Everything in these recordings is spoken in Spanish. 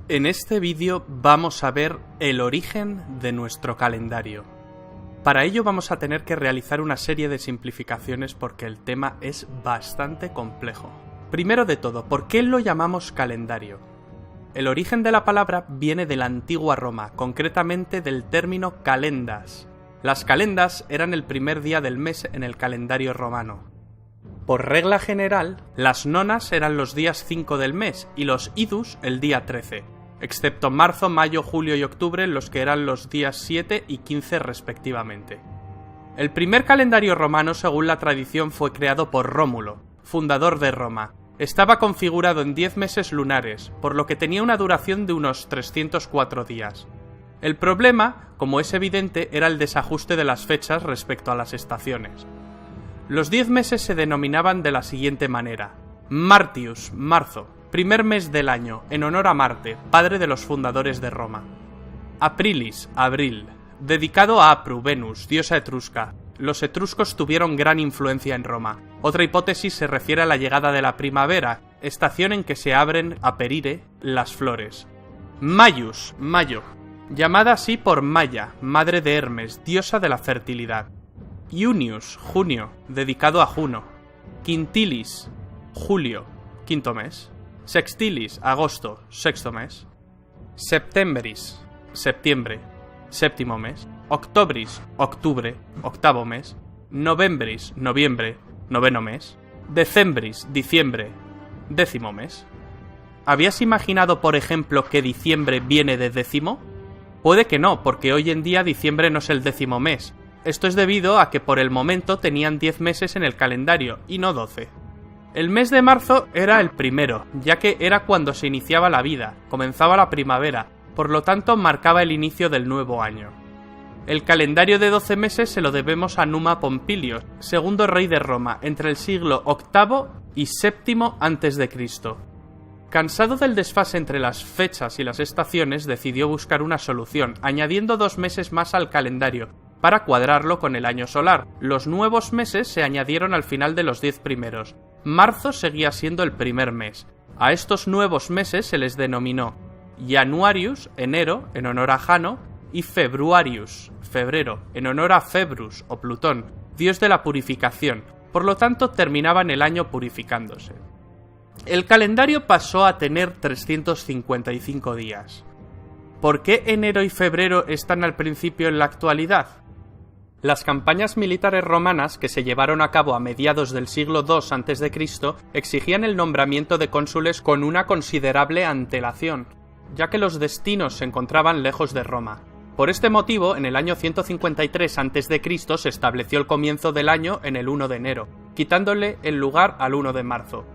En este vídeo vamos a ver el origen de nuestro calendario. Para ello vamos a tener que realizar una serie de simplificaciones porque el tema es bastante complejo. Primero de todo, ¿por qué lo llamamos calendario? El origen de la palabra viene de la antigua Roma, concretamente del término calendas. Las calendas eran el primer día del mes en el calendario romano. Por regla general, las nonas eran los días 5 del mes y los idus el día 13, excepto marzo, mayo, julio y octubre, los que eran los días 7 y 15 respectivamente. El primer calendario romano, según la tradición, fue creado por Rómulo, fundador de Roma. Estaba configurado en 10 meses lunares, por lo que tenía una duración de unos 304 días. El problema, como es evidente, era el desajuste de las fechas respecto a las estaciones. Los 10 meses se denominaban de la siguiente manera: Martius, marzo, primer mes del año, en honor a Marte, padre de los fundadores de Roma. Aprilis, abril, dedicado a Apru, Venus, diosa etrusca. Los etruscos tuvieron gran influencia en Roma. Otra hipótesis se refiere a la llegada de la primavera, estación en que se abren, aperire, las flores. Maius, mayo, llamada así por Maia, madre de Hermes, diosa de la fertilidad. Iunius, junio, dedicado a Juno. Quintilis, julio, quinto mes. Sextilis, agosto, sexto mes. Septembris, septiembre, séptimo mes. Octobris, octubre, octavo mes. Novembris, noviembre, noveno mes. Decembris, diciembre, décimo mes. ¿Habías imaginado, por ejemplo, que diciembre viene de décimo? Puede que no, porque hoy en día diciembre no es el décimo mes. Esto es debido a que por el momento tenían 10 meses en el calendario, y no 12. El mes de marzo era el primero, ya que era cuando se iniciaba la vida, comenzaba la primavera, por lo tanto marcaba el inicio del nuevo año. El calendario de 12 meses se lo debemos a Numa Pompilio, segundo rey de Roma, entre el siglo VIII y VII a.C. Cansado del desfase entre las fechas y las estaciones, decidió buscar una solución, añadiendo 2 meses más al calendario, para cuadrarlo con el año solar. Los nuevos meses se añadieron al final de los 10 primeros. Marzo seguía siendo el primer mes. A estos nuevos meses se les denominó Januarius, enero, en honor a Jano, y Februarius, febrero, en honor a Februs o Plutón, dios de la purificación. Por lo tanto, terminaban el año purificándose. El calendario pasó a tener 355 días. ¿Por qué enero y febrero están al principio en la actualidad? Las campañas militares romanas que se llevaron a cabo a mediados del siglo II a.C. exigían el nombramiento de cónsules con una considerable antelación, ya que los destinos se encontraban lejos de Roma. Por este motivo, en el año 153 a.C. se estableció el comienzo del año en el 1 de enero, quitándole el lugar al 1 de marzo.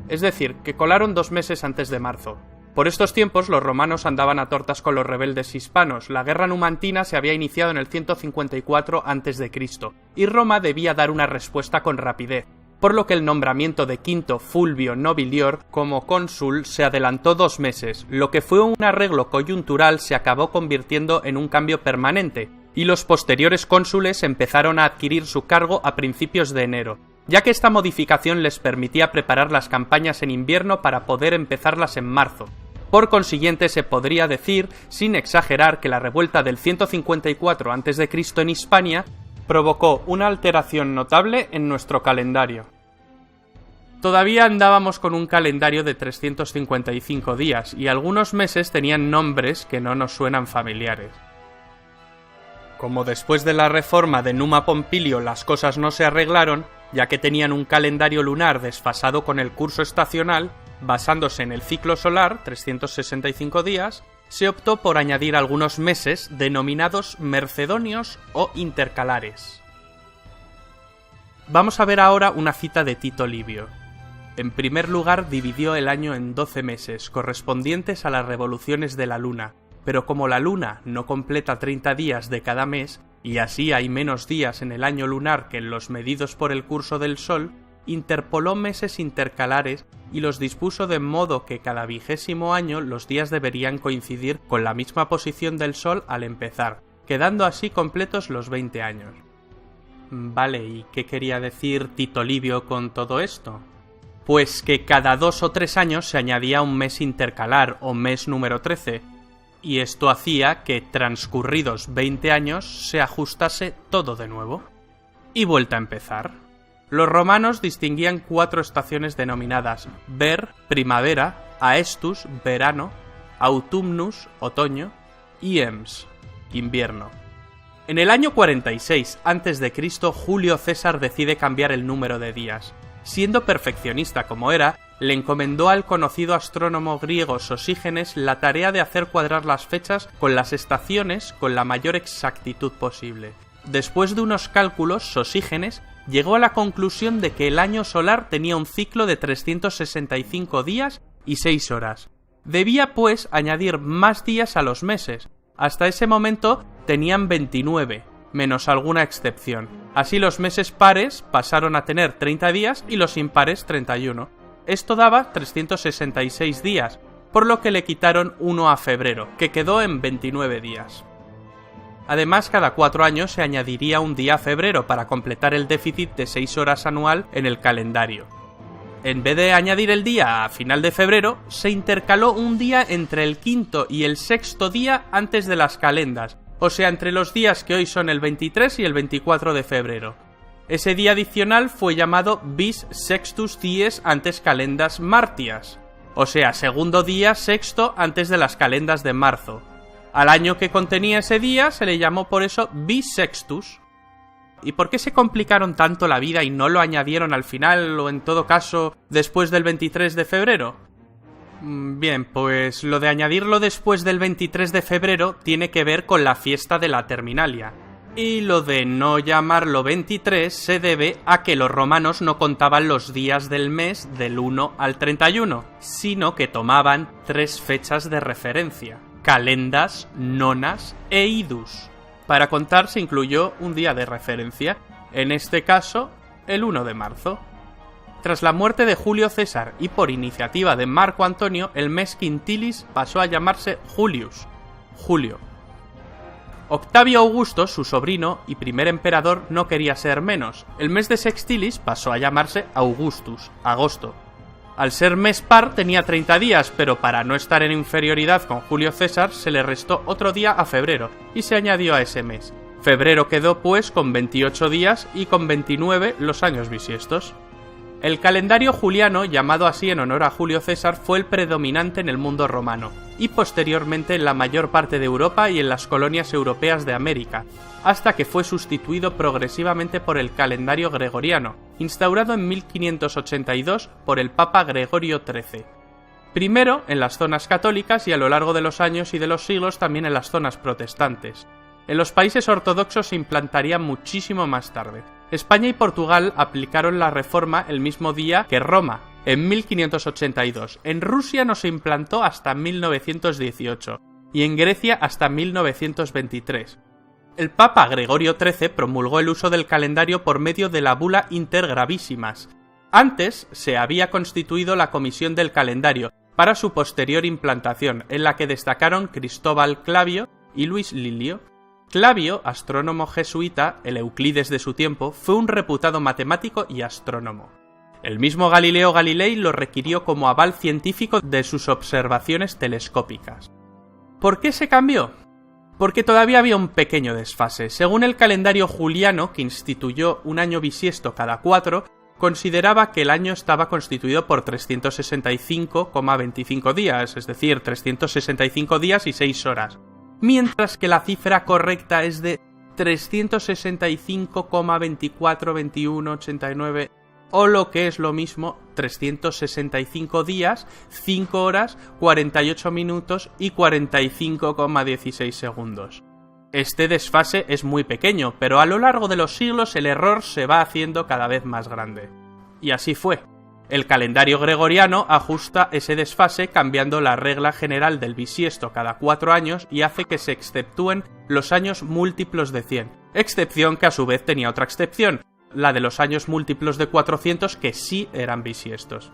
Es decir, que colaron 2 meses antes de marzo. Por estos tiempos los romanos andaban a tortas con los rebeldes hispanos. La guerra numantina se había iniciado en el 154 a.C. y Roma debía dar una respuesta con rapidez, por lo que el nombramiento de Quinto Fulvio Nobilior como cónsul se adelantó 2 meses. Lo que fue un arreglo coyuntural se acabó convirtiendo en un cambio permanente, y los posteriores cónsules empezaron a adquirir su cargo a principios de enero, ya que esta modificación les permitía preparar las campañas en invierno para poder empezarlas en marzo. Por consiguiente, se podría decir, sin exagerar, que la revuelta del 154 a.C. en Hispania provocó una alteración notable en nuestro calendario. Todavía andábamos con un calendario de 355 días, y algunos meses tenían nombres que no nos suenan familiares. Como después de la reforma de Numa Pompilio las cosas no se arreglaron, ya que tenían un calendario lunar desfasado con el curso estacional, basándose en el ciclo solar, 365 días, se optó por añadir algunos meses denominados mercedonios o intercalares. Vamos a ver ahora una cita de Tito Livio. En primer lugar, dividió el año en 12 meses, correspondientes a las revoluciones de la luna, pero como la luna no completa 30 días de cada mes, y así hay menos días en el año lunar que en los medidos por el curso del Sol, interpoló meses intercalares y los dispuso de modo que cada 20º año los días deberían coincidir con la misma posición del Sol al empezar, quedando así completos los 20 años. Vale, ¿y qué quería decir Tito Livio con todo esto? Pues que cada 2 o 3 años se añadía un mes intercalar o mes número 13, y esto hacía que transcurridos 20 años se ajustase todo de nuevo. Y vuelta a empezar. Los romanos distinguían 4 estaciones denominadas ver, primavera, aestus, verano, autumnus, otoño, y ems, invierno. En el año 46 a.C., Julio César decide cambiar el número de días. Siendo perfeccionista como era, le encomendó al conocido astrónomo griego Sosígenes la tarea de hacer cuadrar las fechas con las estaciones con la mayor exactitud posible. Después de unos cálculos, Sosígenes llegó a la conclusión de que el año solar tenía un ciclo de 365 días y 6 horas. Debía, pues, añadir más días a los meses. Hasta ese momento tenían 29, menos alguna excepción. Así los meses pares pasaron a tener 30 días y los impares 31. Esto daba 366 días, por lo que le quitaron uno a febrero, que quedó en 29 días. Además, cada 4 años se añadiría un día a febrero para completar el déficit de 6 horas anual en el calendario. En vez de añadir el día a final de febrero, se intercaló un día entre el quinto y el sexto día antes de las calendas, o sea, entre los días que hoy son el 23 y el 24 de febrero. Ese día adicional fue llamado bis sextus dies antes calendas martias, o sea, segundo día sexto antes de las calendas de marzo. Al año que contenía ese día se le llamó por eso bisextus. ¿Y por qué se complicaron tanto la vida y no lo añadieron al final o en todo caso después del 23 de febrero? Bien, pues lo de añadirlo después del 23 de febrero tiene que ver con la fiesta de la Terminalia. Y lo de no llamarlo 23 se debe a que los romanos no contaban los días del mes del 1 al 31, sino que tomaban 3 fechas de referencia: calendas, nonas e idus. Para contar se incluyó un día de referencia, en este caso el 1 de marzo. Tras la muerte de Julio César y por iniciativa de Marco Antonio, el mes quintilis pasó a llamarse Julius, Julio. Octavio Augusto, su sobrino y primer emperador, no quería ser menos. El mes de sextilis pasó a llamarse Augustus, agosto. Al ser mes par tenía 30 días, pero para no estar en inferioridad con Julio César se le restó otro día a febrero y se añadió a ese mes. Febrero quedó pues con 28 días y con 29 los años bisiestos. El calendario juliano, llamado así en honor a Julio César, fue el predominante en el mundo romano y posteriormente en la mayor parte de Europa y en las colonias europeas de América, hasta que fue sustituido progresivamente por el calendario gregoriano, instaurado en 1582 por el Papa Gregorio XIII. Primero en las zonas católicas y a lo largo de los años y de los siglos también en las zonas protestantes. En los países ortodoxos se implantaría muchísimo más tarde. España y Portugal aplicaron la reforma el mismo día que Roma, en 1582. En Rusia no se implantó hasta 1918 y en Grecia hasta 1923. El Papa Gregorio XIII promulgó el uso del calendario por medio de la bula Inter Gravísimas. Antes se había constituido la Comisión del Calendario para su posterior implantación, en la que destacaron Cristóbal Clavio y Luis Lilio. Clavio, astrónomo jesuita, el Euclides de su tiempo, fue un reputado matemático y astrónomo. El mismo Galileo Galilei lo requirió como aval científico de sus observaciones telescópicas. ¿Por qué se cambió? Porque todavía había un pequeño desfase. Según el calendario juliano, que instituyó un año bisiesto cada 4, consideraba que el año estaba constituido por 365,25 días, es decir, 365 días y 6 horas. Mientras que la cifra correcta es de 365,242189 o lo que es lo mismo, 365 días, 5 horas, 48 minutos y 45,16 segundos. Este desfase es muy pequeño, pero a lo largo de los siglos el error se va haciendo cada vez más grande. Y así fue. El calendario gregoriano ajusta ese desfase cambiando la regla general del bisiesto cada 4 años y hace que se exceptúen los años múltiplos de 100, excepción que a su vez tenía otra excepción, la de los años múltiplos de 400 que sí eran bisiestos.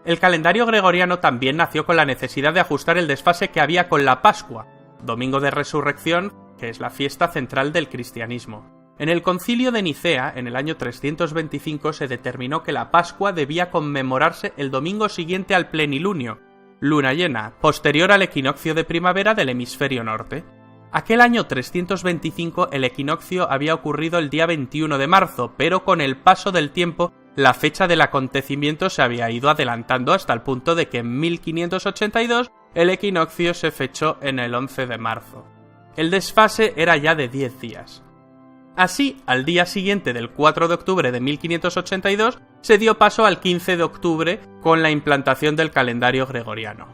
El calendario gregoriano también nació con la necesidad de ajustar el desfase que había con la Pascua, Domingo de Resurrección, que es la fiesta central del cristianismo. En el Concilio de Nicea, en el año 325, se determinó que la Pascua debía conmemorarse el domingo siguiente al plenilunio, luna llena, posterior al equinoccio de primavera del hemisferio norte. Aquel año 325 el equinoccio había ocurrido el día 21 de marzo, pero con el paso del tiempo la fecha del acontecimiento se había ido adelantando hasta el punto de que en 1582 el equinoccio se fechó en el 11 de marzo. El desfase era ya de 10 días. Así, al día siguiente del 4 de octubre de 1582, se dio paso al 15 de octubre con la implantación del calendario gregoriano.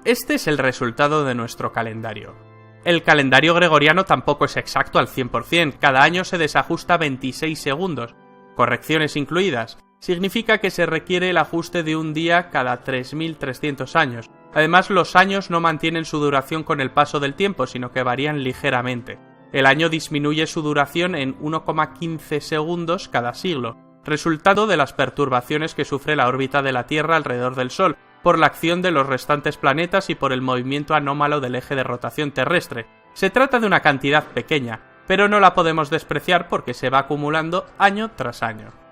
Este es el resultado de nuestro calendario. El calendario gregoriano tampoco es exacto al 100%, cada año se desajusta 26 segundos, correcciones incluidas. Significa que se requiere el ajuste de un día cada 3.300 años. Además, los años no mantienen su duración con el paso del tiempo, sino que varían ligeramente. El año disminuye su duración en 1,15 segundos cada siglo, resultado de las perturbaciones que sufre la órbita de la Tierra alrededor del Sol, por la acción de los restantes planetas y por el movimiento anómalo del eje de rotación terrestre. Se trata de una cantidad pequeña, pero no la podemos despreciar porque se va acumulando año tras año.